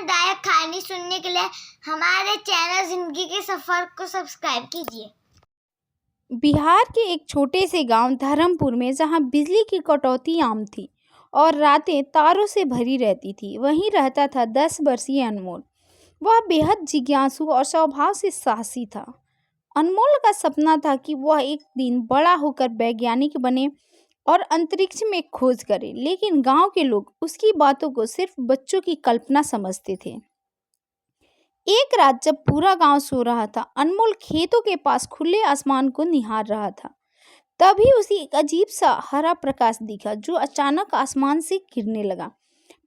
प्रेरणादायक कहानी सुनने के लिए हमारे चैनल जिंदगी के सफर को सब्सक्राइब कीजिए। बिहार के एक छोटे से गांव धर्मपुर में जहां बिजली की कटौती आम थी और रातें तारों से भरी रहती थी, वहीं रहता था 10 वर्षीय अनमोल। वह बेहद जिज्ञासु और स्वभाव से साहसी था। अनमोल का सपना था कि वह एक दिन बड़ा होकर वैज्ञानिक बने और अंतरिक्ष में खोज करे, लेकिन गांव के लोग उसकी बातों को सिर्फ बच्चों की कल्पना समझते थे। एक रात जब पूरा गांव सो रहा था, अनमोल खेतों के पास खुले आसमान को निहार रहा था। तभी उसे एक अजीब सा हरा प्रकाश दिखा जो अचानक आसमान से गिरने लगा।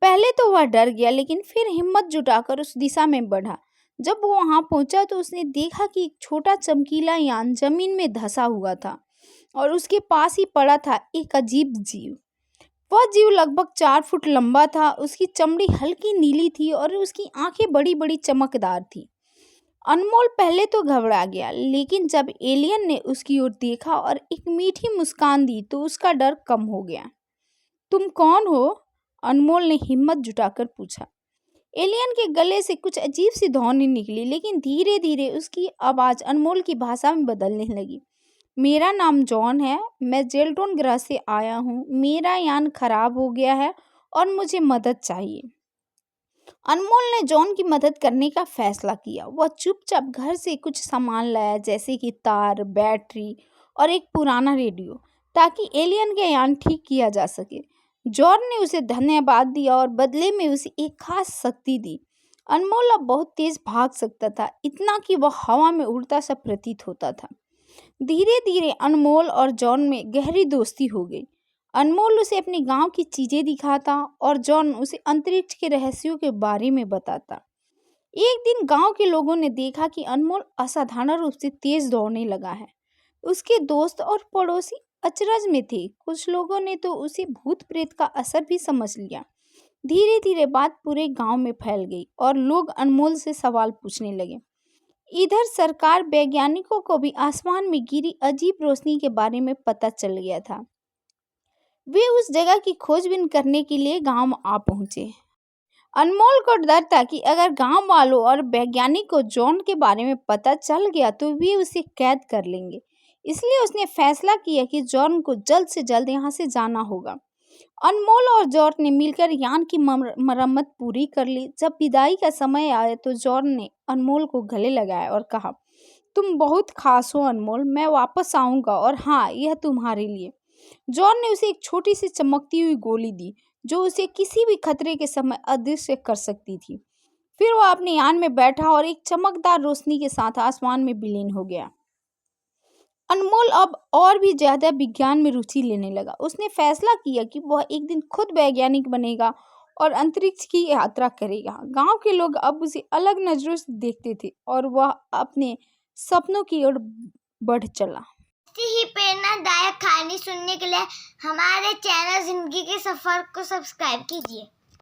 पहले तो वह डर गया, लेकिन फिर हिम्मत जुटाकर उस दिशा में बढ़ा। जब वो वहां पहुंचा तो उसने देखा कि एक छोटा चमकीला यान जमीन में धंसा हुआ था और उसके पास ही पड़ा था एक अजीब जीव। वह जीव लगभग 4 फुट लंबा था, उसकी चमड़ी हल्की नीली थी और उसकी आंखें बड़ी बड़ी चमकदार थी। अनमोल पहले तो घबरा गया, लेकिन जब एलियन ने उसकी ओर देखा और एक मीठी मुस्कान दी तो उसका डर कम हो गया। तुम कौन हो? अनमोल ने हिम्मत जुटाकर पूछा। एलियन के गले से कुछ अजीब सी ध्वनि निकली, लेकिन धीरे धीरे उसकी आवाज अनमोल की भाषा में बदलने लगी। मेरा नाम जॉन है, मैं जेल्टोन ग्रह से आया हूँ। मेरा यान खराब हो गया है और मुझे मदद चाहिए। अनमोल ने जॉन की मदद करने का फैसला किया। वह चुपचाप घर से कुछ सामान लाया, जैसे कि तार, बैटरी और एक पुराना रेडियो, ताकि एलियन का यान ठीक किया जा सके। जॉन ने उसे धन्यवाद दिया और बदले में उसे एक खास शक्ति दी। अनमोल अब बहुत तेज भाग सकता था, इतना कि वह हवा में उड़ता सा प्रतीत होता था। धीरे धीरे अनमोल और जॉन में गहरी दोस्ती हो गई। अनमोल उसे अपने गांव की चीजें दिखाता और जॉन उसे अंतरिक्ष के रहस्यों के बारे में बताता। एक दिन गांव के लोगों ने देखा कि अनमोल असाधारण रूप से तेज दौड़ने लगा है। उसके दोस्त और पड़ोसी अचरज में थे। कुछ लोगों ने तो उसे भूत प्रेत का असर भी समझ लिया। धीरे धीरे बात पूरे गांव में फैल गई और लोग अनमोल से सवाल पूछने लगे। इधर सरकार वैज्ञानिकों को भी आसमान में गिरी अजीब रोशनी के बारे में पता चल गया था। वे उस जगह की खोजबीन करने के लिए गांव आ पहुंचे। अनमोल को डर था कि अगर गांव वालों और वैज्ञानिक को जॉन के बारे में पता चल गया तो वे उसे कैद कर लेंगे। इसलिए उसने फैसला किया कि जॉन को जल्द से जल्द यहाँ से जाना होगा। अनमोल और जॉन ने मिलकर यान की मरम्मत पूरी कर ली। जब विदाई का समय आया तो जॉन ने अनमोल को गले लगाया और कहा, तुम बहुत खास हो अनमोल, मैं वापस आऊंगा और हाँ, यह तुम्हारे लिए। जॉन ने उसे एक छोटी सी चमकती हुई गोली दी जो उसे किसी भी खतरे के समय अदृश्य कर सकती थी। फिर वह अपने यान में बैठा और एक चमकदार रोशनी के साथ आसमान में विलीन हो गया। अनमोल अब और भी ज्यादा विज्ञान में रुचि लेने लगा। उसने फैसला किया कि वह एक दिन खुद वैज्ञानिक बनेगा और अंतरिक्ष की यात्रा करेगा। गांव के लोग अब उसे अलग नजरों से देखते थे और वह अपने सपनों की ओर बढ़ चला। ऐसी ही प्रेरणादायक कहानी सुनने के लिए हमारे चैनल जिंदगी के सफर को सब्सक्राइब कीजिए।